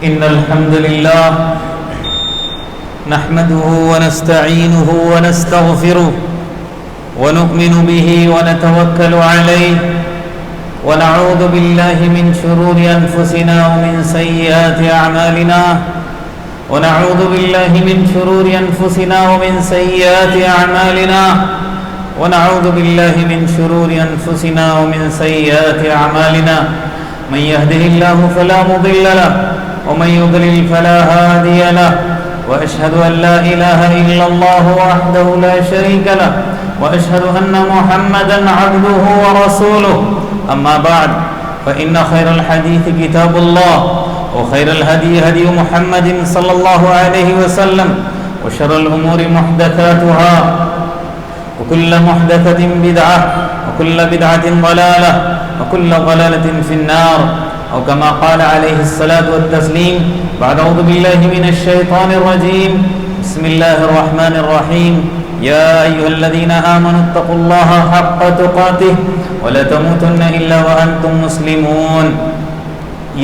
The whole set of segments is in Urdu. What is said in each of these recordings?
إن الحمد لله نحمده ونستعينه ونستغفره ونؤمن به ونتوكل عليه ونعوذ بالله من شرور أنفسنا ومن سيئات أعمالنا ونعوذ بالله من شرور أنفسنا ومن سيئات أعمالنا ونعوذ بالله من شرور أنفسنا ومن سيئات أعمالنا من يهده الله فلا مضل له ومن يضلل فلا هادي له وأشهد أن لا إله إلا الله وحده لا شريك له وأشهد أن محمدا عبده ورسوله أما بعد فإن خير الحديث كتاب الله وخير الهدي هدي محمد صلى الله عليه وسلم وشر الأمور محدثاتها وكل محدثة بدعة وكل بدعة ضلالة وكل ضلالة في النار أو كما قال عليه الصلاة والتسليم بعد أعوذ بالله من الشيطان الرجيم بسم الله الرحمن الرحيم يا أيها الذين آمنوا اتقوا الله حق تقاته ولا تموتن إلا وأنتم مسلمون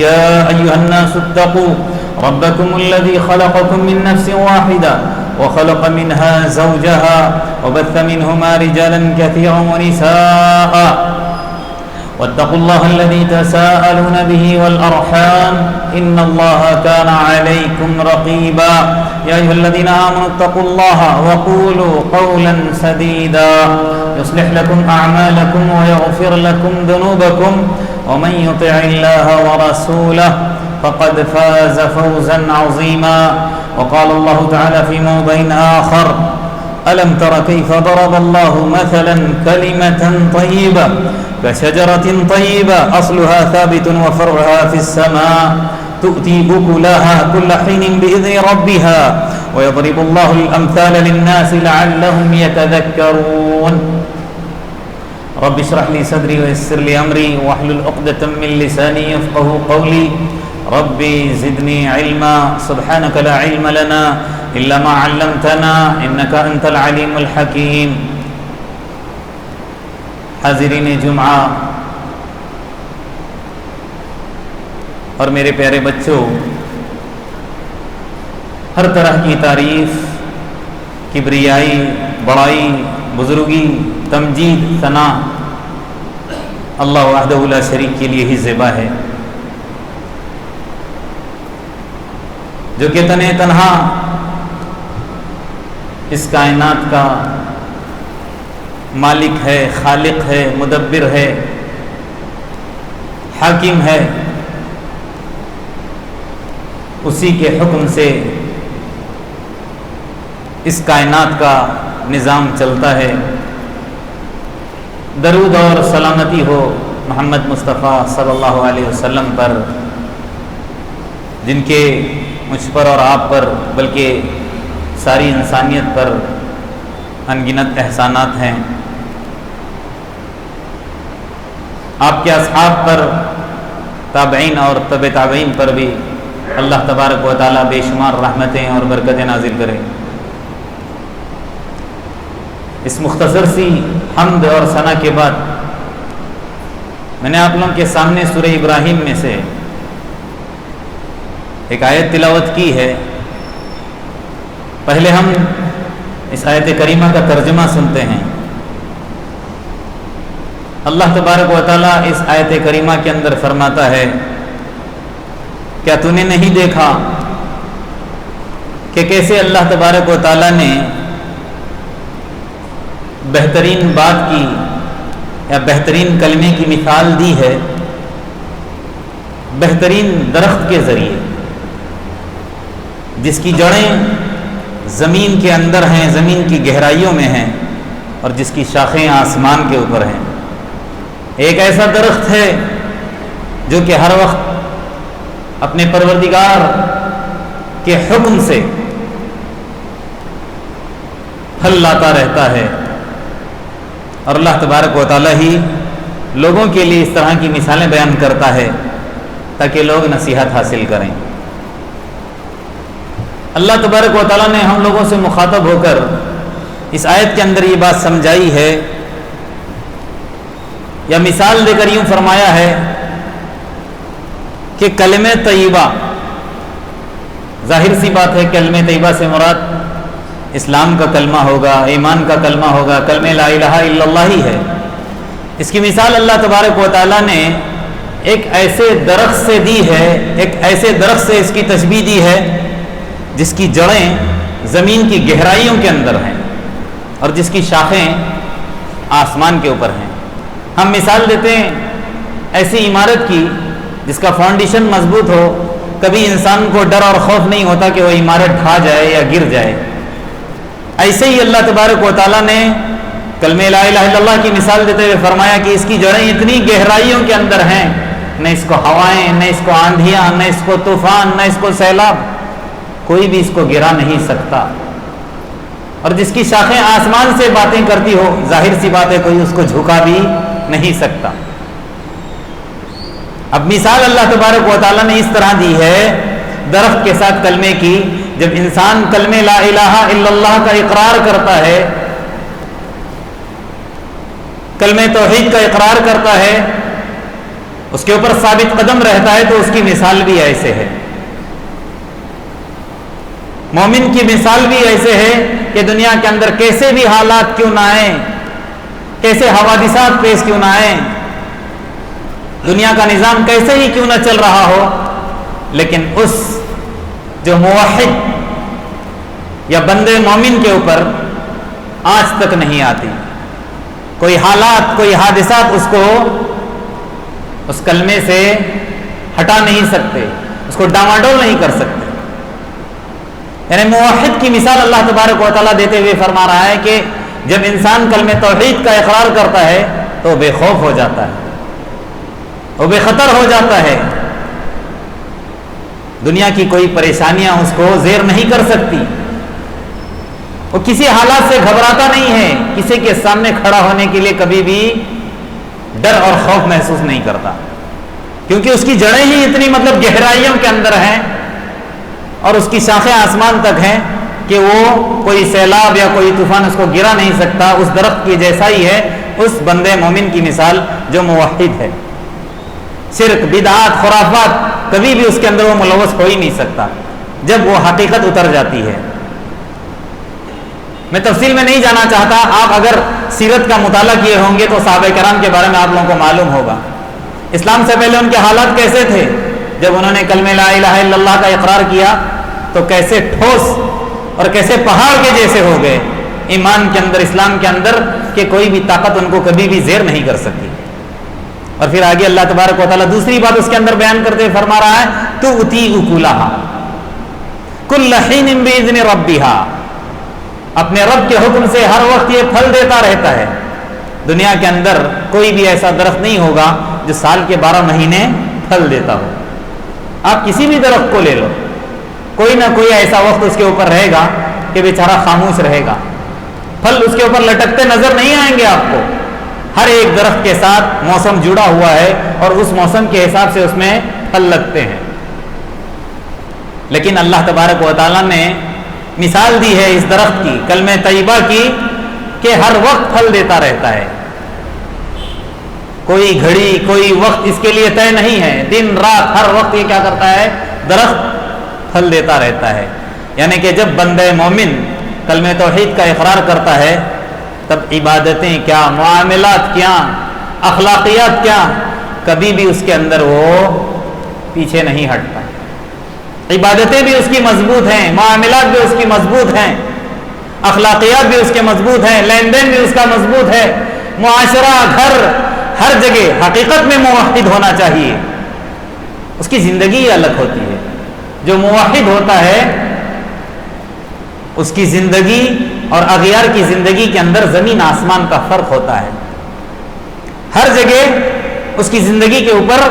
يا أيها الناس اتقوا ربكم الذي خلقكم من نفس واحدة وخلق منها زوجها وبث منهما رجالا كثيرا ونساء واتقوا الله الذي تساءلون به والأرحام إن الله كان عليكم رقيبا يا أيها الذين آمنوا اتقوا الله وقولوا قولا سديدا يصلح لكم أعمالكم ويغفر لكم ذنوبكم ومن يطع الله ورسوله فقد فاز فوزا عظيما وقال الله تعالى في موضع آخر ألم تر كيف ضرب الله مثلا كلمة طيبة كشجرة طيبة أصلها ثابت وفرعها في السماء تؤتي أكلها كل حين بإذن ربها ويضرب الله الأمثال للناس لعلهم يتذكرون رب اشرح لي صدري ويسر لي أمري واحلل عقدة من لساني يفقهوا قولي ربي زدني علما سبحانك لا علم لنا إلا ما علمتنا إنك أنت العليم الحكيم حاضرین جمعہ اور میرے پیارے بچوں، ہر طرح کی تعریف، کبریائی، بڑائی، بزرگی، تمجید، ثنا اللہ وحدہ لا شریک کے لیے ہی زیبا ہے، جو کہ تنہا اس کائنات کا مالک ہے، خالق ہے، مدبر ہے، حاکم ہے، اسی کے حکم سے اس کائنات کا نظام چلتا ہے۔ درود اور سلامتی ہو محمد مصطفیٰ صلی اللہ علیہ وسلم پر، جن کے مجھ پر اور آپ پر بلکہ ساری انسانیت پر انگنت احسانات ہیں۔ آپ کے اصحاب پر، تابعین اور تبع تابعین پر بھی اللہ تبارک و تعالیٰ بے شمار رحمتیں اور برکتیں نازل کرے۔ اس مختصر سی حمد اور ثنا کے بعد میں نے آپ لوگوں کے سامنے سورہ ابراہیم میں سے ایک آیت تلاوت کی ہے۔ پہلے ہم اس آیت کریمہ کا ترجمہ سنتے ہیں۔ اللہ تبارک و تعالیٰ اس آیت کریمہ کے اندر فرماتا ہے، کیا تو نے نہیں دیکھا کہ کیسے اللہ تبارک و تعالیٰ نے بہترین بات کی یا بہترین کلمے کی مثال دی ہے بہترین درخت کے ذریعے، جس کی جڑیں زمین کے اندر ہیں، زمین کی گہرائیوں میں ہیں، اور جس کی شاخیں آسمان کے اوپر ہیں۔ ایک ایسا درخت ہے جو کہ ہر وقت اپنے پروردگار کے حکم سے پھل لاتا رہتا ہے، اور اللہ تبارک و تعالیٰ ہی لوگوں کے لیے اس طرح کی مثالیں بیان کرتا ہے تاکہ لوگ نصیحت حاصل کریں۔ اللہ تبارک و تعالیٰ نے ہم لوگوں سے مخاطب ہو کر اس آیت کے اندر یہ بات سمجھائی ہے یا مثال دے کر یوں فرمایا ہے کہ کلمہ طیبہ ظاہر سی بات ہے کلمہ طیبہ سے مراد اسلام کا کلمہ ہوگا، ایمان کا کلمہ ہوگا، کلمہ لا الہ الا اللہ ہی ہے۔ اس کی مثال اللہ تبارک و تعالیٰ نے ایک ایسے درخت سے دی ہے، ایک ایسے درخت سے اس کی تشبیہ دی ہے جس کی جڑیں زمین کی گہرائیوں کے اندر ہیں اور جس کی شاخیں آسمان کے اوپر ہیں۔ ہم مثال دیتے ہیں ایسی عمارت کی جس کا فاؤنڈیشن مضبوط ہو، کبھی انسان کو ڈر اور خوف نہیں ہوتا کہ وہ عمارت ڈھا جائے یا گر جائے۔ ایسے ہی اللہ تبارک و تعالیٰ نے کلمہ لا الہ الا اللہ کی مثال دیتے ہوئے فرمایا کہ اس کی جڑیں اتنی گہرائیوں کے اندر ہیں، نہ اس کو ہوائیں، نہ اس کو آندھیاں، نہ اس کو طوفان، نہ اس کو سیلاب، کوئی بھی اس کو گرا نہیں سکتا۔ اور جس کی شاخیں آسمان سے باتیں کرتی ہو، ظاہر سی بات ہے کوئی اس کو جھکا بھی نہیں سکتا۔ اب مثال اللہ تبارک و تعالیٰ نے اس طرح دی ہے درخت کے ساتھ کلمے کی، جب انسان کلمہ لا الہ الا اللہ کا اقرار کرتا ہے، کلمہ توحید کا اقرار کرتا ہے، اس کے اوپر ثابت قدم رہتا ہے، تو اس کی مثال بھی ایسے ہے۔ مومن کی مثال بھی ایسے ہے کہ دنیا کے اندر کیسے بھی حالات کیوں نہ آئیں، کیسے حوادثات پیش کیوں نہ آئیں، دنیا کا نظام کیسے ہی کیوں نہ چل رہا ہو، لیکن اس جو موحد یا بندے مومن کے اوپر آج تک نہیں آتی، کوئی حالات، کوئی حادثات اس کو اس کلمے سے ہٹا نہیں سکتے، اس کو ڈاواڈول نہیں کر سکتے۔ یعنی موحد کی مثال اللہ تبارک و تعالیٰ دیتے ہوئے فرما رہا ہے کہ جب انسان کلمہ توحید کا اقرار کرتا ہے تو بے خوف ہو جاتا ہے، وہ بے خطر ہو جاتا ہے، دنیا کی کوئی پریشانیاں اس کو زیر نہیں کر سکتی، وہ کسی حالات سے گھبراتا نہیں ہے، کسی کے سامنے کھڑا ہونے کے لیے کبھی بھی ڈر اور خوف محسوس نہیں کرتا، کیونکہ اس کی جڑیں ہی اتنی گہرائیوں کے اندر ہیں اور اس کی شاخیں آسمان تک ہیں کہ وہ کوئی سیلاب یا کوئی طوفان اس کو گرا نہیں سکتا۔ اس درخت کی جیسا ہی ہے اس بندے مومن کی مثال جو موحد ہے۔ شرک، بدعات، خرافات کبھی بھی اس کے اندر وہ ملوث ہو ہی نہیں سکتا جب وہ حقیقت اتر جاتی ہے۔ میں تفصیل میں نہیں جانا چاہتا، آپ اگر سیرت کا مطالعہ کیے ہوں گے تو صحابہ کرام کے بارے میں آپ لوگوں کو معلوم ہوگا اسلام سے پہلے ان کے حالات کیسے تھے۔ جب انہوں نے کلمہ لا الہ الا اللہ کا اقرار کیا تو کیسے ٹھوس اور کیسے پہاڑ کے جیسے ہو گئے ایمان کے اندر، اسلام کے اندر، کہ کوئی بھی طاقت ان کو کبھی بھی زیر نہیں کر سکتی۔ اور پھر آگے اللہ تبارک و تعالیٰ دوسری بات اس کے اندر بیان کرتے ہوئے فرما رہا ہے تؤتی اکلھا کل حین باذن ربھا، اپنے رب کے حکم سے ہر وقت یہ پھل دیتا رہتا ہے۔ دنیا کے اندر کوئی بھی ایسا درخت نہیں ہوگا جو سال کے 12 مہینے پھل دیتا ہو۔ آپ کسی بھی درخت کو لے لو، کوئی نہ کوئی ایسا وقت اس کے اوپر رہے گا کہ بیچارہ خاموش رہے گا، پھل اس کے اوپر لٹکتے نظر نہیں آئیں گے آپ کو۔ ہر ایک درخت کے ساتھ موسم جڑا ہوا ہے اور اس موسم کے حساب سے اس میں پھل لگتے ہیں، لیکن اللہ تبارک و تعالیٰ نے مثال دی ہے اس درخت کی، کلمہ طیبہ کی، کہ ہر وقت پھل دیتا رہتا ہے، کوئی گھڑی، کوئی وقت اس کے لیے طے نہیں ہے، دن رات ہر وقت یہ کیا کرتا ہے، درخت پھل دیتا رہتا ہے۔ یعنی کہ جب بندہ مومن کلمہ توحید کا اقرار کرتا ہے تب عبادتیں کیا، معاملات کیا، اخلاقیات کیا، کبھی بھی اس کے اندر وہ پیچھے نہیں ہٹتا۔ عبادتیں بھی اس کی مضبوط ہیں، معاملات بھی اس کی مضبوط ہیں، اخلاقیات بھی اس کے مضبوط ہیں، لین دین بھی اس کا مضبوط ہے، معاشرہ، گھر، ہر جگہ حقیقت میں موحد ہونا چاہیے۔ اس کی زندگی الگ ہوتی ہے۔ جو موحد ہوتا ہے اس کی زندگی اور اغیار کی زندگی کے اندر زمین آسمان کا فرق ہوتا ہے۔ ہر جگہ اس کی زندگی کے اوپر،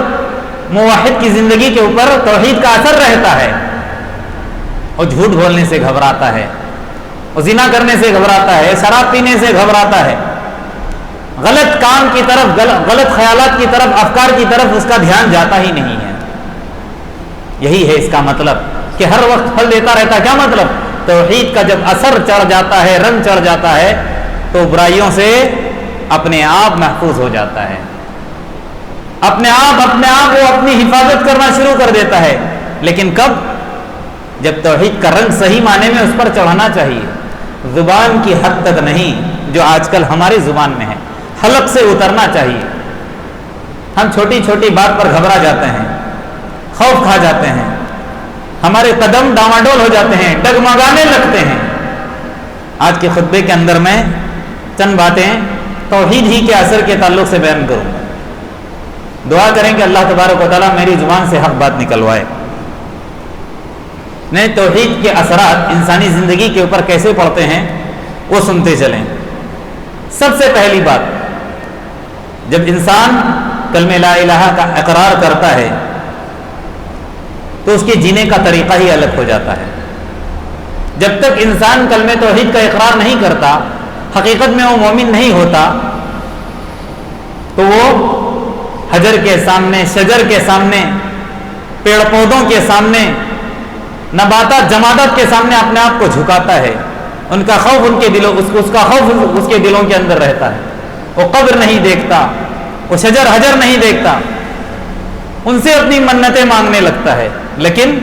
موحد کی زندگی کے اوپر توحید کا اثر رہتا ہے۔ وہ جھوٹ بولنے سے گھبراتا ہے، وہ زنا کرنے سے گھبراتا ہے، شراب پینے سے گھبراتا ہے، غلط کام کی طرف، غلط خیالات کی طرف، افکار کی طرف اس کا دھیان جاتا ہی نہیں ہے۔ یہی ہے اس کا مطلب کہ ہر وقت پھل دیتا رہتا ہے۔ کیا مطلب؟ توحید کا جب اثر چڑھ جاتا ہے، رنگ چڑھ جاتا ہے، تو برائیوں سے اپنے آپ محفوظ ہو جاتا ہے، اپنے آپ وہ اپنی حفاظت کرنا شروع کر دیتا ہے۔ لیکن کب؟ جب توحید کا رنگ صحیح معنی میں اس پر چڑھنا چاہیے، زبان کی حد تک نہیں جو آج کل ہماری زبان میں ہے، حلق سے اترنا چاہیے۔ ہم چھوٹی چھوٹی بات پر گھبرا جاتے ہیں، خوف کھا جاتے ہیں، ہمارے قدم ڈاواڈول ہو جاتے ہیں، ڈگمگانے لگتے ہیں۔ آج کے خطبے کے اندر میں چند باتیں توحید ہی کے اثر کے تعلق سے بیان کروں گا۔ دعا کریں کہ اللہ تبارک و تعالیٰ میری زبان سے حق بات نکلوائے۔ نئے توحید کے اثرات انسانی زندگی کے اوپر کیسے پڑتے ہیں وہ سنتے چلیں۔ سب سے پہلی بات، جب انسان کلمہ لا الہ کا اقرار کرتا ہے تو اس کے جینے کا طریقہ ہی الگ ہو جاتا ہے۔ جب تک انسان کلمہ توحید کا اقرار نہیں کرتا، حقیقت میں وہ مومن نہیں ہوتا، تو وہ حجر کے سامنے، شجر کے سامنے، پیڑ پودوں کے سامنے، نباتات جمادات کے سامنے اپنے آپ کو جھکاتا ہے۔ ان کا خوف ان کے دلوں، اس کا خوف اس کے دلوں کے اندر رہتا ہے۔ وہ قبر نہیں دیکھتا، وہ شجر حجر نہیں دیکھتا، ان سے اپنی منتیں مانگنے لگتا ہے۔ لیکن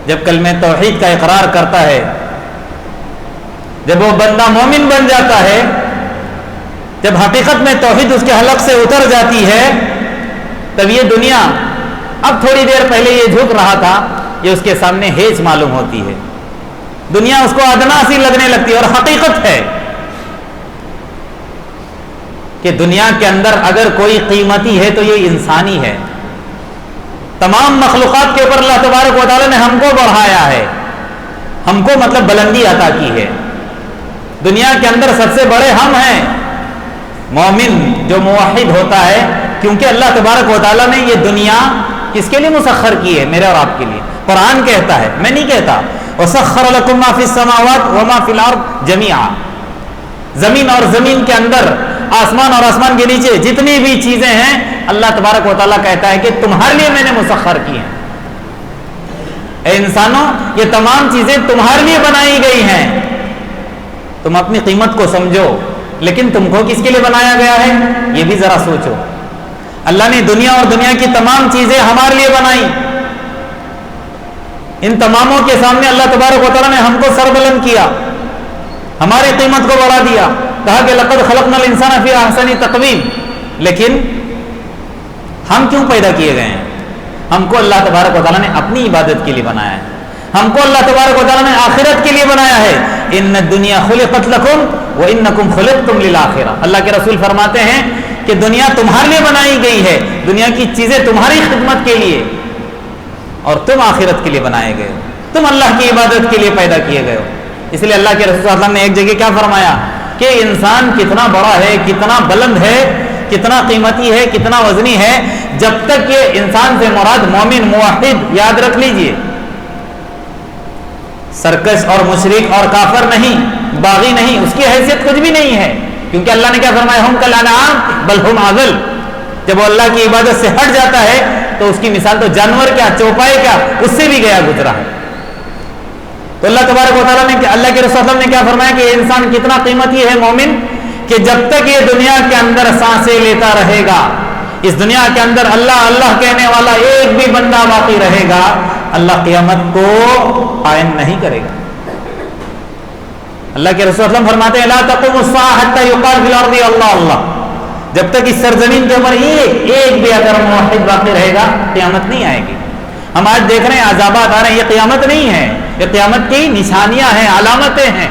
جب کلمہ توحید کا اقرار کرتا ہے، جب وہ بندہ مومن بن جاتا ہے، جب حقیقت میں توحید اس کے حلق سے اتر جاتی ہے، تب یہ دنیا، اب تھوڑی دیر پہلے یہ جھک رہا تھا، یہ اس کے سامنے ہیچ معلوم ہوتی ہے۔ دنیا اس کو ادنا سی لگنے لگتی ہے۔ اور حقیقت ہے کہ دنیا کے اندر اگر کوئی قیمتی ہے تو یہ انسانی ہے۔ تمام مخلوقات کے اوپر اللہ تبارک و تعالیٰ نے ہم کو بڑھایا ہے، ہم کو مطلب بلندی عطا کی ہے۔ دنیا کے اندر سب سے بڑے ہم ہیں۔ مومن جو موحد ہوتا ہے، کیونکہ اللہ تبارک و تعالیٰ نے یہ دنیا کس کے لیے مسخر کی ہے؟ میرے اور آپ کے لیے۔ قرآن کہتا ہے، میں نہیں کہتا، وَسَخَّرَ لَكُم مَّا فِي السَّمَاوَاتِ وَمَا فِي الْأَرْضِ جَمِيعًا۔ زمین اور زمین کے اندر، آسمان اور آسمان کے نیچے جتنی بھی چیزیں ہیں، اللہ تبارک و تعالیٰ کہتا ہے کہ تمہارے لیے میں نے مسخر کی ہیں۔ اے انسانوں، یہ تمام چیزیں تمہارے لیے بنائی گئی ہیں، تم اپنی قیمت کو سمجھو۔ لیکن تم کو کس کے لیے بنایا گیا ہے یہ بھی ذرا سوچو۔ اللہ نے دنیا اور دنیا کی تمام چیزیں ہمارے لیے بنائی۔ ان تماموں کے سامنے اللہ تبارک و تعالیٰ نے ہم کو سربلند کیا، ہماری قیمت کو بڑھا دیا، کہا کہ لقد خلقنا الانسان فی احسن تقویم۔ لیکن ہم کیوں پیدا کیے گئے ہیں؟ ہم کو اللہ تبارک و تعالیٰ نے اپنی عبادت کے لیے بنایا ہے، ہم کو اللہ تبارک و تعالیٰ نے آخرت کے لیے بنایا ہے۔ ان الدنیا خلقت لکم وانکم خلقتم للآخرہ۔ اللہ کے رسول فرماتے ہیں کہ دنیا تمہارے لیے بنائی گئی ہے، دنیا کی چیزیں تمہاری خدمت کے لیے، اور تم آخرت کے لیے بنائے گئے ہو، تم اللہ کی عبادت کے لیے پیدا کیے گئے ہو۔ اس لیے اللہ کے رسول صلی اللہ علیہ وسلم نے ایک جگہ کیا فرمایا کہ انسان کتنا بڑا ہے، کتنا بلند ہے، کتنا قیمتی ہے، کتنا وزنی ہے، جب تک یہ انسان سے مراد مومن موحد، یاد رکھ لیجئے، سرکش اور مشرک اور کافر نہیں، باغی نہیں، اس کی حیثیت کچھ بھی نہیں ہے۔ کیونکہ اللہ نے کیا فرمایا؟ ہم کالانعام بل ہم اضل۔ جب وہ اللہ کی عبادت سے ہٹ جاتا ہے تو اس کی مثال تو جانور کیا، چوپائے کیا، اس سے بھی گیا گزرا ہے۔ تو اللہ تبارک و تعالیٰ نے، اللہ کے رسول صلی اللہ علیہ وسلم نے کیا فرمایا کہ یہ انسان کتنا قیمتی ہے مومن، کہ جب تک یہ دنیا کے اندر سانسیں لیتا رہے گا، اس دنیا کے اندر اللہ اللہ کہنے والا ایک بھی بندہ باقی رہے گا، اللہ قیامت کو قائم نہیں کرے گا۔ اللہ کے رسول صلی اللہ علیہ وسلم فرماتے ہیں لا تقوم الساعة حتى يقال في الارض اللہ اللہ۔ جب تک اس سرزمین کے اوپر ایک بھی اگر موحد باقی رہے گا، قیامت نہیں آئے گی۔ ہم آج دیکھ رہے ہیں عذابات آ رہے ہیں، یہ قیامت نہیں ہے، یہ قیامت کی نشانیاں ہیں، علامتیں ہیں۔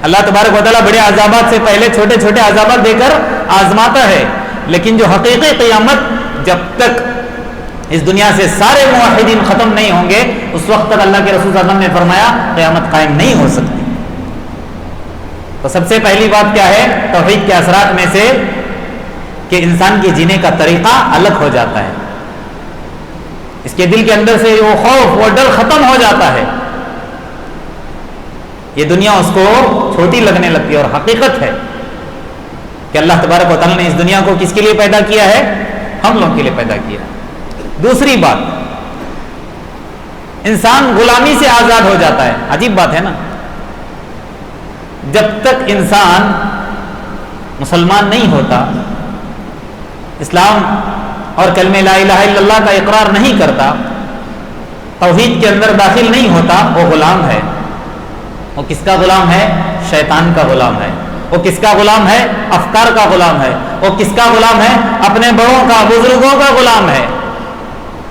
اللہ تبارک و تعالیٰ بڑے عذابات سے پہلے چھوٹے چھوٹے عذابات دے کر آزماتا ہے، لیکن جو حقیقی قیامت، جب تک اس دنیا سے سارے موحدین ختم نہیں ہوں گے، اس وقت تک اللہ کے رسول صلی اللہ علیہ وسلم نے فرمایا قیامت قائم نہیں ہو سکتی۔ تو سب سے پہلی بات کیا ہے توحید کے اثرات میں سے؟ کہ انسان کے جینے کا طریقہ الگ ہو جاتا ہے، اس کے دل کے اندر سے وہ خوف، وہ ڈر ختم ہو جاتا ہے، یہ دنیا اس کو چھوٹی لگنے لگتی ہے۔ اور حقیقت ہے کہ اللہ تبارک و تعالیٰ نے اس دنیا کو کس کے لیے پیدا کیا ہے؟ ہم لوگوں کے لیے پیدا کیا ہے۔ دوسری بات، انسان غلامی سے آزاد ہو جاتا ہے۔ عجیب بات ہے نا، جب تک انسان مسلمان نہیں ہوتا، اسلام اور کلمہ لا الہ الا اللہ کا اقرار نہیں کرتا، توحید کے اندر داخل نہیں ہوتا وہ غلام ہے. وہ کس کا غلام ہے؟ شیطان کا غلام ہے. وہ کس کا غلام ہے؟ افکار کا غلام ہے. وہ کس کا غلام ہے؟ اپنے بڑوں کا، بزرگوں کا غلام ہے.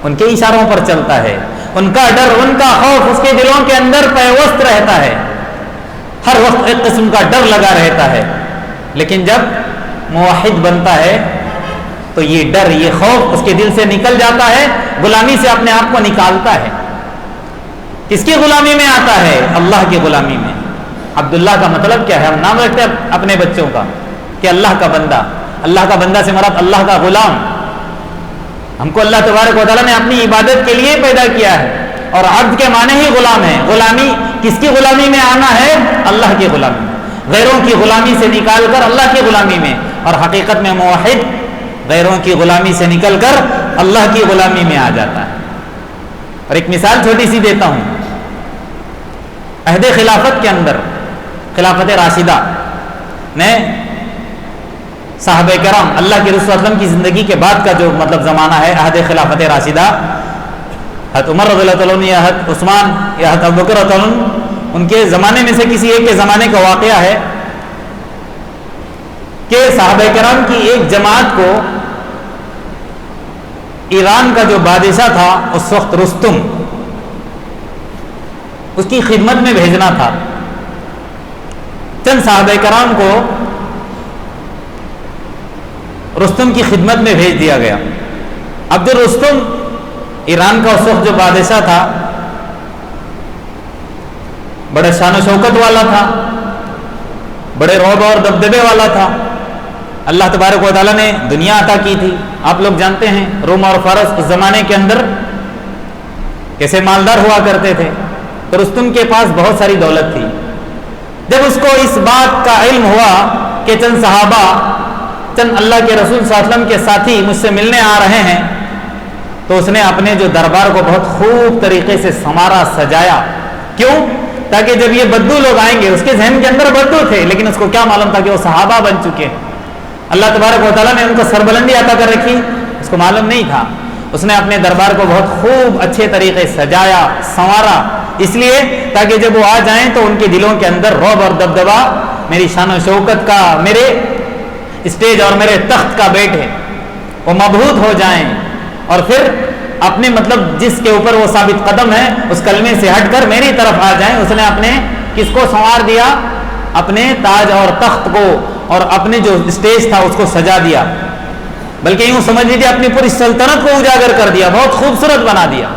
ان کے اشاروں پر چلتا ہے. ان کا ڈر، ان کا خوف اس کے دلوں کے اندر پیوست رہتا ہے. ہر وقت ایک قسم کا ڈر لگا رہتا ہے. لیکن جب موحد بنتا ہے تو یہ ڈر، یہ خوف اس کے دل سے نکل جاتا ہے، غلامی سے اپنے آپ کو نکالتا ہے. کس کی غلامی میں آتا ہے؟ اللہ کی غلامی میں. عبداللہ کا مطلب کیا ہے؟ ہم نام رکھتے ہیں اپنے بچوں کا کہ اللہ کا بندہ. اللہ کا بندہ سے مراد اللہ کا غلام. ہم کو اللہ تبارک و تعالیٰ نے اپنی عبادت کے لیے پیدا کیا ہے، اور عبد کے معنی ہی غلام ہے. غلامی کس کی غلامی میں آنا ہے؟ اللہ کی غلامی میں. غیروں کی غلامی سے نکال کر اللہ کی غلامی میں. اور حقیقت میں موحد غیروں کی غلامی سے نکل کر اللہ کی غلامی میں آ جاتا ہے. اور ایک مثال چھوٹی سی دیتا ہوں. عہد خلافت کے اندر، خلافت راشدہ میں صحابہ کرام، اللہ کے رسول صلی اللہ علیہ وسلم کی زندگی کے بعد کا جو مطلب زمانہ ہے، عہد خلافت راشدہ، حضرت عمر رضی اللہ عنہ یا حضرت عثمان یا حضرت ابوبکر رضی اللہ عنہ، ان کے زمانے میں سے کسی ایک کے زمانے کا واقعہ ہے کہ صحابہ کرام کی ایک جماعت کو ایران کا جو بادشاہ تھا اس وقت رستم، اس کی خدمت میں بھیجنا تھا. چند صحابہ کرام کو رستم کی خدمت میں بھیج دیا گیا. اب جو رستم ایران کا اس وقت جو بادشاہ تھا، بڑے شان و شوکت والا تھا، بڑے رعب اور دبدبے والا تھا. اللہ تبارک و تعالیٰ نے دنیا عطا کی تھی. آپ لوگ جانتے ہیں روم اور فارس اس زمانے کے اندر کیسے مالدار ہوا کرتے تھے. تو رستم کے پاس بہت ساری دولت تھی. جب اس کو اس بات کا علم ہوا کہ چند صحابہ، چند اللہ کے رسول صلی اللہ علیہ وسلم کے ساتھی مجھ سے ملنے آ رہے ہیں، تو اس نے اپنے جو دربار کو بہت خوب طریقے سے سنوارا، سجایا. کیوں؟ تاکہ جب یہ بدو لوگ آئیں گے، اس کے ذہن کے اندر بدو تھے لیکن اس کو کیا معلوم تھا کہ وہ صحابہ بن چکے ہیں. اللہ تبارک و تعالیٰ نے ان کو سربلندی عطا کر رکھی، اس کو معلوم نہیں تھا. اس نے اپنے دربار کو بہت خوب اچھے طریقے سجایا، سنوارا، اس لیے تاکہ جب وہ آ جائیں تو ان کے دلوں کے اندر رعب اور دبدبا میری شان و شوکت کا، میرے اسٹیج اور میرے تخت کا بیٹھے، وہ مبہوت ہو جائیں اور پھر اپنے مطلب جس کے اوپر وہ ثابت قدم ہے اس کلمے سے ہٹ کر میری طرف آ جائیں. اس نے اپنے کس کو سنوار دیا؟ اپنے تاج اور تخت کو، اور اپنے جو اسٹیج تھا اس کو سجا دیا. بلکہ یوں سمجھ لیجیے اپنی پوری سلطنت کو اجاگر کر دیا، بہت خوبصورت بنا دیا.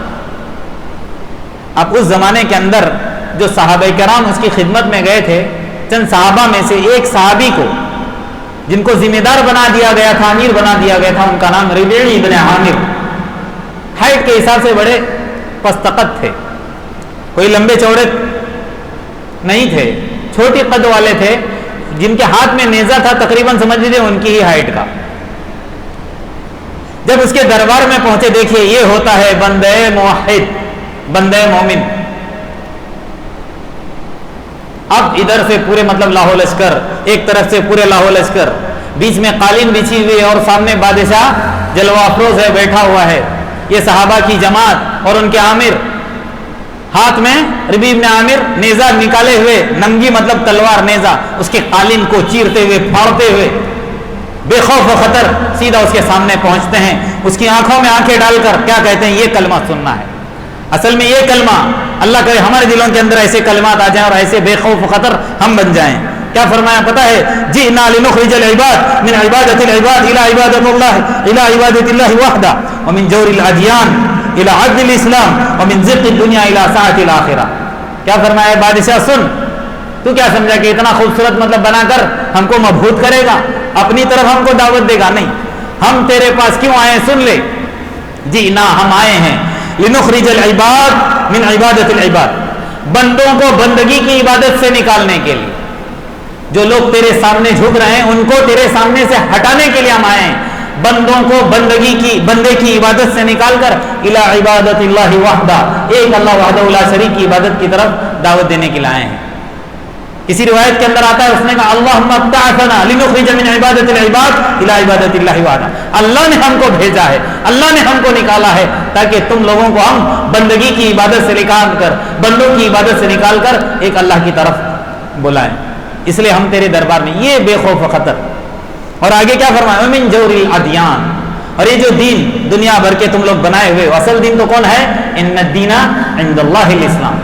اب اس زمانے کے اندر جو صحابہ کرام اس کی خدمت میں گئے تھے، چند صحابہ میں سے ایک صحابی کو جن کو ذمہ دار بنا دیا گیا تھا، امیر بنا دیا گیا تھا، ان کا نام ربیع ابن عامر. ہائٹ کے حساب سے بڑے پستقت تھے، کوئی لمبے چوڑے نہیں تھے، چھوٹی قد والے تھے، جن کے ہاتھ میں نیزہ تھا تقریباً سمجھ لیجیے ان کی ہی ہائٹ کا. جب اس کے دربار میں پہنچے، دیکھیے یہ ہوتا ہے بندے موحد، بندے مومن. اب ادھر سے پورے مطلب لاہو لشکر، ایک طرف سے پورے لاہو لشکر، بیچ میں قالین بچھی ہوئی اور سامنے بادشاہ جلوہ افروز ہے، بیٹھا ہوا ہے. یہ صحابہ کی جماعت اور ان کے عامر، ہاتھ میں ربیع بن عامر نیزہ نکالے ہوئے، ننگی مطلب تلوار نیزہ، اس کے قالین کو چیرتے ہوئے، پھاڑتے ہوئے، بے خوف و خطر سیدھا اس کے سامنے پہنچتے ہیں. اس کی آنکھوں میں آنکھیں ڈال کر کیا کہتے ہیں؟ یہ کلمہ سننا ہے. اصل میں یہ کلمہ، اللہ کرے ہمارے دلوں کے اندر ایسے کلمات آ جائیں اور ایسے بے خوف و خطر ہم بن جائیں. کیا فرمایا پتہ ہے؟ جئنا لنخرج العباد من عبادت العباد الى عبادت اللہ، الى عبادت اللہ وحدہ، ومن جور الادیان الى عدل الاسلام، ومن ضیق الدنیا الى سعۃ الاخرہ. کیا فرمایا؟ بادشاہ سن، تو کیا سمجھا کہ اتنا خوبصورت مطلب بنا کر ہم کو مبہوت کرے گا، اپنی طرف ہم کو دعوت دے گا؟ نہیں، ہم تیرے پاس کیوں آئے؟ سن لے، جئنا، ہم آئے ہیں، لنخرج العباد من عبادت العباد، بندوں کو بندگی کی عبادت سے نکالنے کے لیے. جو لوگ تیرے سامنے جھک رہے ہیں ان کو تیرے سامنے سے ہٹانے کے لیے ہم آئے ہیں. بندوں کو بندے کی عبادت سے نکال کر الی عبادت اللہ وحدہ، ایک اللہ وحدہ لا شریک کی عبادت کی طرف دعوت دینے کے لیے آئے ہیں. کسی روایت کے اندر آتا ہے اس نے کہا اللہم ابتعثنا لنخرج من عبادت العباد الى عبادت اللہ وحدہ، اللہ نے ہم کو بھیجا ہے، اللہ نے ہم کو نکالا ہے تاکہ تم لوگوں کو ہم بندگی کی عبادت سے نکال کر، بندوں کی عبادت سے نکال کر ایک اللہ کی طرف بلائیں، اس لیے ہم تیرے دربار میں، یہ بے خوف و خطر۔ اور آگے کیا فرمایا، من جور الادیان، اور یہ جو دین دنیا بھر کے تم لوگ بنائے ہوئے، اصل دین تو کون ہے، ان الدین عند اللہ الاسلام،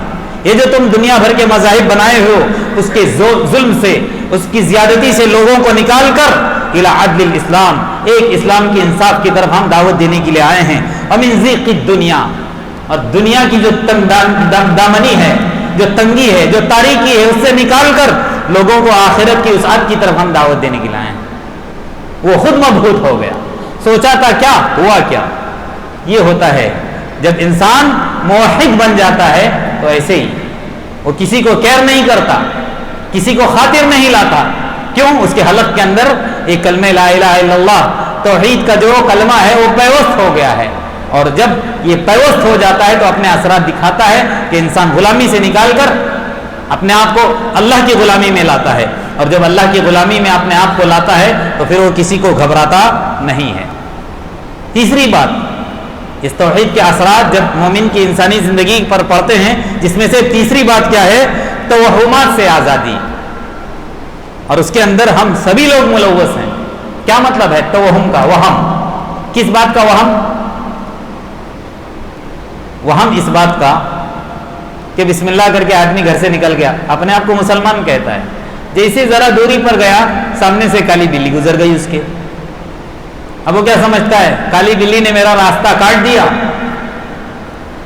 یہ جو تم دنیا بھر کے مذاہب بنائے ہو اس کے ظلم سے، اس کی زیادتی سے لوگوں کو نکال کر الی عدل الاسلام، ایک اسلام کی انصاف کی طرف ہم دعوت دینے کے لیے آئے ہیں، ومن ضیق الدنیا، اور دنیا کی جو دامنی ہے، جو تنگی ہے، جو تاریکی ہے، اس سے نکال کر لوگوں کو آخرت کی وسعت کی طرف ہم دعوت دینے کے لیے آئے ہیں۔ وہ خود مبہوت ہو گیا، سوچا تھا کیا ہوا، کیا یہ ہوتا ہے جب انسان موحد بن جاتا ہے تو ایسے ہی وہ کسی کو کیئر نہیں کرتا، کسی کو خاطر نہیں لاتا، کیوں؟ اس کے حلق کے اندر ایک کلمہ لا الہ الا اللہ توحید کا جو کلمہ ہے وہ پیوست ہو گیا ہے، اور جب یہ پیوست ہو جاتا ہے تو اپنے اثرات دکھاتا ہے کہ انسان غلامی سے نکال کر اپنے آپ کو اللہ کی غلامی میں لاتا ہے، اور جب اللہ کی غلامی میں اپنے آپ کو لاتا ہے تو پھر وہ کسی کو گھبراتا نہیں ہے۔ تیسری بات، اس توحید کے اثرات جب مومن کی انسانی زندگی پر پڑتے ہیں، جس میں سے تیسری بات کیا ہے، توہمات سے آزادی، اور اس کے اندر ہم سبھی لوگ ملوث ہیں۔ کیا مطلب ہے توہم کا، وہم، کس بات کا وہم؟ وہم اس بات کا کہ بسم اللہ کر کے آدمی گھر سے نکل گیا، اپنے آپ کو مسلمان کہتا ہے، جیسے ذرا دوری پر گیا سامنے سے کالی بلی گزر گئی اس کے، اب وہ کیا سمجھتا ہے، کالی بلی نے میرا راستہ کاٹ دیا،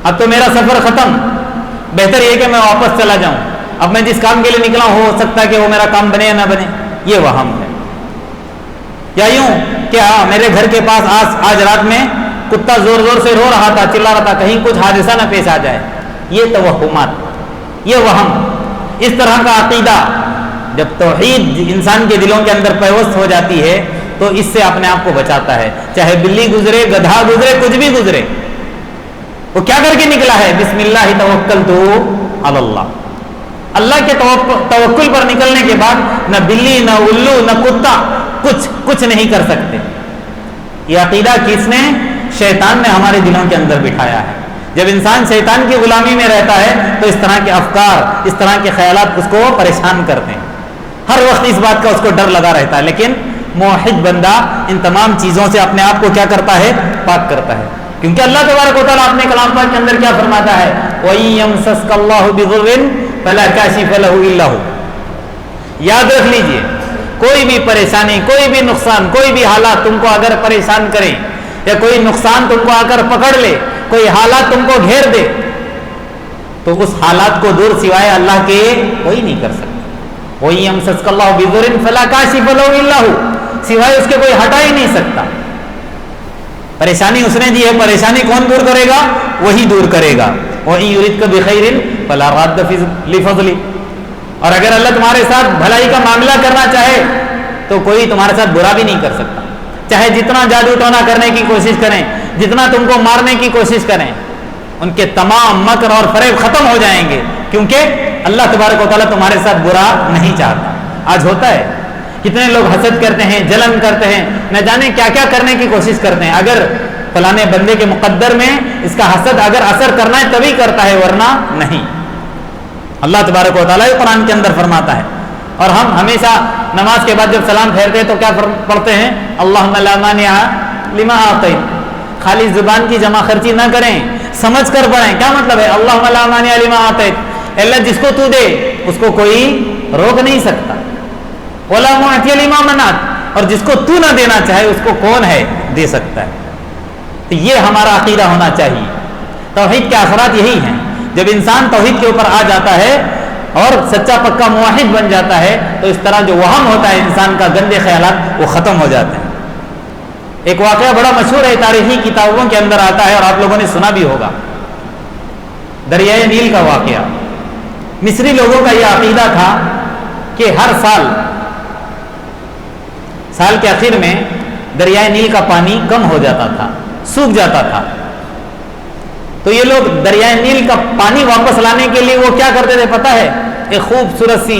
اب تو میرا سفر ختم، بہتر یہ کہ میں واپس چلا جاؤں، اب میں جس کام کے لیے نکلا ہوں ہو سکتا ہے کہ وہ میرا کام بنے یا نہ بنے، یہ وہم ہے۔ یا یوں کہ ہاں میرے گھر کے پاس آج رات میں کتا زور زور سے رو رہا تھا، چلا رہا تھا، کہیں کچھ حادثہ نہ پیش آ جائے، یہ توہمات، یہ وہم۔ اس طرح کا عقیدہ جب توحید انسان کے دلوں کے اندر پیوست ہو جاتی ہے تو اس سے اپنے آپ کو بچاتا ہے، چاہے بلی گزرے، گدھا گزرے، کچھ بھی گزرے، وہ کیا کر کے نکلا ہے، بسم اللہ توکلت علی اللہ، اللہ کے توکل پر نکلنے کے بعد نہ بلی، نہ الو، نہ کتا کچھ نہیں کر سکتے۔ یہ عقیدہ کس نے؟ شیطان نے ہمارے دلوں کے اندر بٹھایا ہے۔ جب انسان شیطان کی غلامی میں رہتا ہے تو اس طرح کے افکار، اس طرح کے خیالات اس کو پریشان کرتے ہیں، ہر وقت اس بات کا اس کو ڈر لگا رہتا ہے، لیکن موحد بندہ ان تمام چیزوں سے اپنے آپ کو کیا کرتا ہے، پاک کرتا ہے، کیونکہ اللہ تبارک و تعالیٰ اپنے کلام پاک کے اندر کیا فرماتا ہے، وَإِن يَمْسَسْكَ اللَّهُ بِضُرٍّ فَلَا كَاشِفَ لَهُ إِلَّا هُوَ۔ یاد رکھ لیجئے، کوئی بھی پریشانی، کوئی بھی نقصان، کوئی بھی حالات تم کو اگر پریشان کریں یا کوئی نقصان تم کو آ کر پکڑ لے، کوئی حالات تم کو گھیر دے، تو اس حالات کو دور سوائے اللہ کے کوئی نہیں کر سکتا۔ وَإِن يَمْسَسْكَ اللَّهُ بِضُرٍّ فَلَا كَاشِفَ لَهُ إِلَّا هُوَ، سوائے اس کے کوئی ہٹا ہی نہیں سکتا۔ پریشانی اس نے دی ہے، پریشانی کون دور کرے گا؟ وہی دور کرے گا۔ وَإِن يُرِدْكَ بِخَيْرٍ فَلَا رَادَّ لِفَضْلِهِ، اور اگر اللہ تمہارے ساتھ بھلائی کا معاملہ کرنا چاہے تو کوئی تمہارے ساتھ برا بھی نہیں کر سکتا، چاہے جتنا جادو ٹونا کرنے کی کوشش کریں، جتنا تم کو مارنے کی کوشش کریں، ان کے تمام مکر اور فریب ختم ہو جائیں گے، کیونکہ اللہ تبارک و تعالیٰ تمہارے ساتھ برا نہیں چاہتا۔ آج ہوتا ہے، کتنے لوگ حسد کرتے ہیں، جلن کرتے ہیں، نہ جانے کیا کیا کرنے کی کوشش کرتے ہیں، اگر فلانے بندے کے مقدر میں اس کا حسد اگر اثر کرنا ہے تبھی کرتا ہے، ورنہ نہیں۔ اللہ تبارک و تعالیٰ قرآن کے اندر فرماتا ہے، اور ہم ہمیشہ نماز کے بعد جب سلام پھیرتے ہیں تو کیا پڑھتے ہیں، اللہم لا مانع لما اعطیت، خالی زبان کی جمع خرچی نہ کریں، سمجھ کر پڑھیں۔ کیا مطلب ہے، اللہم لا مانع لما اعطیت، اللہ جس کو تو دے اس کو کوئی روک نہیں سکتا، ولا معطی لما منعت، اور جس کو تو نہ دینا چاہے اس کو کون ہے دے سکتا ہے۔ تو یہ ہمارا عقیدہ ہونا چاہیے۔ توحید کے اثرات یہی ہیں، جب انسان توحید کے اوپر آ جاتا ہے اور سچا پکا موحد بن جاتا ہے تو اس طرح جو وہم ہوتا ہے انسان کا، گندے خیالات، وہ ختم ہو جاتے ہیں۔ ایک واقعہ بڑا مشہور ہے، تاریخی کتابوں کے اندر آتا ہے اور آپ لوگوں نے سنا بھی ہوگا، دریائے نیل کا واقعہ۔ مصری لوگوں کا یہ عقیدہ تھا کہ ہر سال کے آخر میں دریائے نیل کا پانی کم ہو جاتا تھا، سوکھ جاتا تھا، تو یہ لوگ دریائے نیل کا پانی واپس لانے کے لیے وہ کیا کرتے تھے پتہ ہے، ایک خوبصورت سی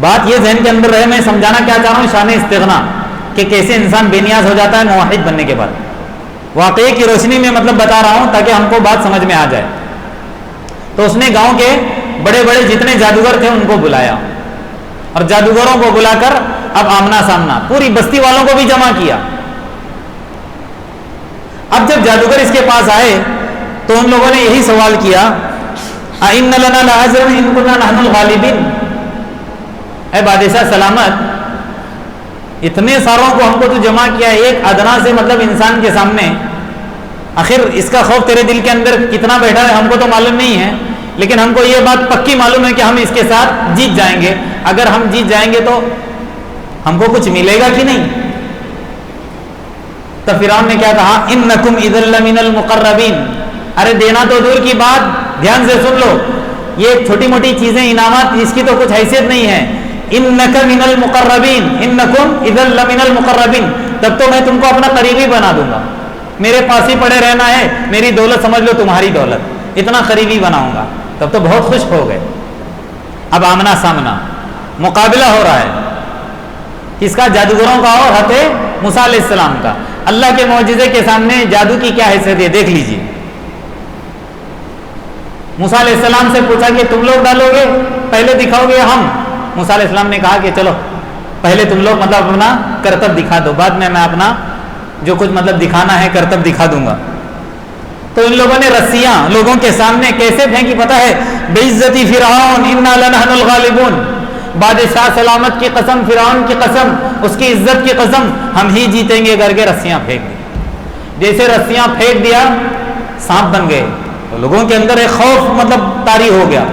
بات یہ ذہن کے اندر رہے، میں سمجھانا کیا چاہ رہا ہوں شان استغنا، کہ کیسے انسان بے نیاز ہو جاتا ہے موحد بننے کے بعد، واقعے کی روشنی میں مطلب بتا رہا ہوں تاکہ ہم کو بات سمجھ میں آ جائے۔ تو اس نے گاؤں کے بڑے بڑے جتنے جادوگر تھے ان کو بلایا، اور جادوگروں کو بلا کر اب آمنا سامنا پوری بستی والوں کو بھی جمع کیا۔ اب جب جادوگر اس کے پاس آئے تو ان لوگوں نے یہی سوال کیا، اِنَّ لَنَا لَأَجْرًا إِن كُنَّا نَحْنُ الْغَالِبِينَ، اے بادشاہ سلامت، اتنے ساروں کو ہم کو تو جمع کیا ایک ادنا سے مطلب انسان کے سامنے، آخر اس کا خوف تیرے دل کے اندر کتنا بیٹھا ہے ہم کو تو معلوم نہیں ہے، لیکن ہم کو یہ بات پکی معلوم ہے کہ ہم اس کے ساتھ جیت جائیں گے، اگر ہم جیت جائیں گے تو ہم کو کچھ ملے گا کہ نہیں؟ تو فرعون نے کیا کہا، انکم اذا لمن المقربین، ارے دینا تو دور کی بات، دھیان سے سن لو، یہ چھوٹی موٹی چیزیں انعامات اس کی تو کچھ حیثیت نہیں ہے، انک من المقربین، انکم اذا لمن المقربین، تب تو میں تم کو اپنا قریبی بنا دوں گا، میرے پاس ہی پڑے رہنا ہے، میری دولت سمجھ لو تمہاری دولت، اتنا قریبی بناؤں گا، تب تو بہت خوش ہو گئے۔ اب آمنا سامنا مقابلہ ہو رہا ہے، کس کا؟ جادوگروں کا اور حضرت موسیٰ علیہ السلام کا۔ اللہ کے معجزے کے سامنے جادو کی کیا حیثیت ہے دیکھ لیجیے۔ موسیٰ علیہ السلام سے پوچھا کہ تم لوگ ڈالو گے پہلے دکھاؤ گے ہم؟ موسیٰ علیہ السلام نے کہا کہ چلو پہلے تم لوگ مطلب اپنا کرتب دکھا دو، بعد میں اپنا جو کچھ مطلب دکھانا ہے کرتب دکھا دوں گا۔ تو ان لوگوں نے رسیاں لوگوں کے سامنے کیسے پھینکی پتہ ہے؟ بعزتی فرعون انا لنحن الغالبون، بادشاہ سلامت کی قسم، فرعون کی قسم، اس کی عزت کی قسم، ہم ہی جیتیں گے کر کے رسیاں پھینک دی۔ جیسے رسیاں پھینک دیا سانپ بن گئے، تو لوگوں کے اندر ایک خوف مطلب طاری ہو گیا،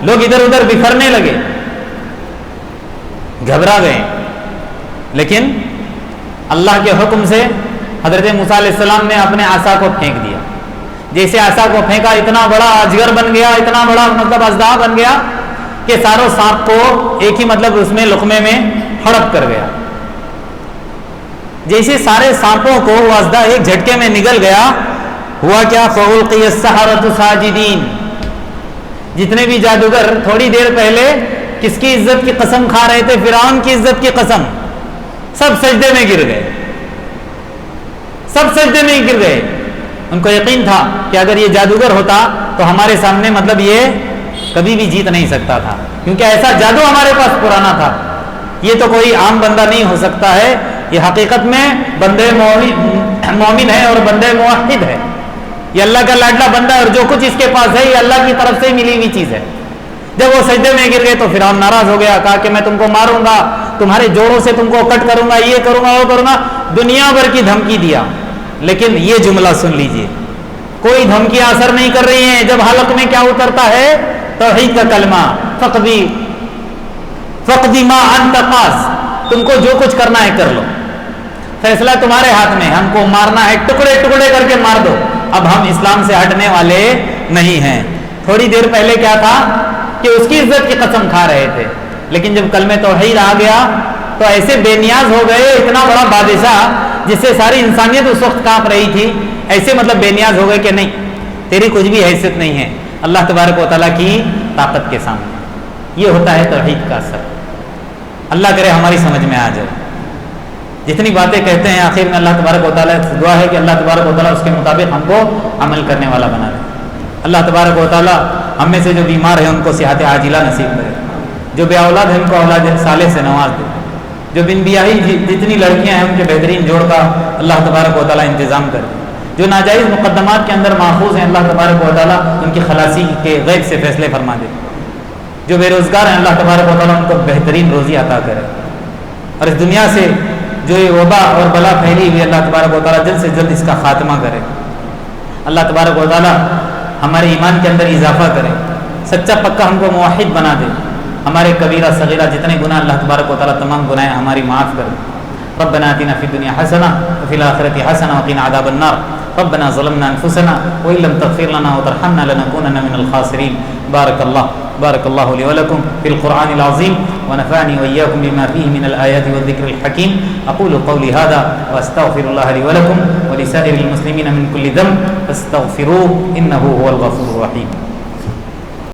لوگ ادھر ادھر بکھرنے لگے، گھبرا گئے۔ لیکن اللہ کے حکم سے حضرت موسیٰ علیہ السلام نے اپنے عصا کو پھینک دیا، جیسے عصا کو پھینکا اتنا بڑا اجگر بن گیا، اتنا بڑا مطلب اژدہا بن گیا کہ ساروں سانپ کو ایک ہی مطلب اس میں لقمے میں ہڑپ کر گیا۔ جیسے سارے سانپوں کو وہ اژدہا ایک جھٹکے میں نگل گیا، ہوا کیا؟ فَأُلْقِيَ السَّحَرَةُ سَاجِدِينَ، جتنے بھی جادوگر تھوڑی دیر پہلے کس کی عزت کی قسم کھا رہے تھے؟ فرعون کی عزت کی قسم، سب سجدے میں گر گئے، سب سجدے میں گر گئے۔ ان کو یقین تھا کہ اگر یہ جادوگر ہوتا تو ہمارے سامنے مطلب یہ کبھی بھی جیت نہیں سکتا تھا، کیونکہ ایسا جادو ہمارے پاس پرانا تھا، یہ تو کوئی عام بندہ نہیں ہو سکتا ہے، یہ حقیقت میں بندے مومن ہے اور بندے موحد ہے، یہ اللہ کا لاڈلا بندہ ہے، اور جو کچھ اس کے پاس ہے یہ اللہ کی طرف سے ملی ہوئی چیز ہے۔ جب وہ سجدے میں گر گئے تو فرعون ناراض ہو گیا، کہا کہ میں تم کو ماروں گا، تمہارے جوڑوں سے تم کو کٹ کروں گا، یہ کروں گا وہ کروں گا، دنیا بھر کی دھمکی دیا۔ لیکن یہ جملہ سن لیجئے، کوئی دھمکیاں اثر نہیں کر رہی ہیں، جب حلق میں کیا اترتا ہے؟ توحید کا کلمہ، فقدی ما انت قاص، تم کو جو کچھ کرنا ہے کر لو، فیصلہ تمہارے ہاتھ میں، ہم کو مارنا ہے ٹکڑے ٹکڑے کر کے مار دو، اب ہم اسلام سے ہٹنے والے نہیں ہیں۔ تھوڑی دیر پہلے کیا تھا کہ اس کی عزت کی قسم کھا رہے تھے، لیکن جب کلمہ توحید آ گیا تو ایسے بے نیاز ہو گئے، اتنا بڑا بادشاہ جس سے ساری انسانیت اس وقت کانپ رہی تھی، ایسے مطلب بے نیاز ہو گئے کہ نہیں تیری کچھ بھی حیثیت نہیں ہے اللہ تبارک و تعالیٰ کی طاقت کے سامنے۔ یہ ہوتا ہے توحید کا اثر۔ اللہ کرے ہماری سمجھ میں آ جائے۔ جتنی باتیں کہتے ہیں آخر میں اللہ تبارک و تعالیٰ سے دعا ہے کہ اللہ تبارک و تعالیٰ اس کے مطابق ہم کو عمل کرنے والا بنا دے۔ اللہ تبارک و تعالیٰ ہم میں سے جو بیمار ہیں ان کو صحت عاجلہ نصیب کرے، جو بے اولاد ہیں ان کو اولاد صالح سے نواز دے، جو بن بیاہی جتنی لڑکیاں ہیں ان کے بہترین جوڑ کا اللہ تبارک و تعالیٰ انتظام کرے، جو ناجائز مقدمات کے اندر محفوظ ہیں اللہ تبارک و تعالیٰ ان کی خلاصی کے غیب سے فیصلے فرما دے، جو بے روزگار ہیں اللہ تبارک و تعالیٰ ان کو بہترین روزی عطا کرے، اور اس دنیا سے جو یہ وبا اور بلا پھیلی ہوئی اللہ تبارک و تعالیٰ جلد سے جلد اس کا خاتمہ کرے۔ اللہ تبارک و تعالیٰ ہمارے ایمان کے اندر اضافہ کرے، سچا پکا ہم کو موحد بنا دے، ہمارے کبیرہ صغیرہ جتنے گناہ اللہ تبارک و تعالیٰ تمام گناہ ہماری معاف کر دے۔ ربنا آتنا فی الدنیا حسنہ وفی الآخرۃ حسنہ وقنا عذاب النار ربنا ظلمنا انفسنا وان لم تغفر لنا وترحمنا لنكونن من الخاسرین۔ بارك الله لي ولكم في القرآن العظيم ونفعني وإياكم بما فيه من الآيات والذكر الحكيم أقول قولي هذا وأستغفر الله لي ولكم ولسائر المسلمين من كل ذنب فاستغفروه إنه هو الغفور الرحيم۔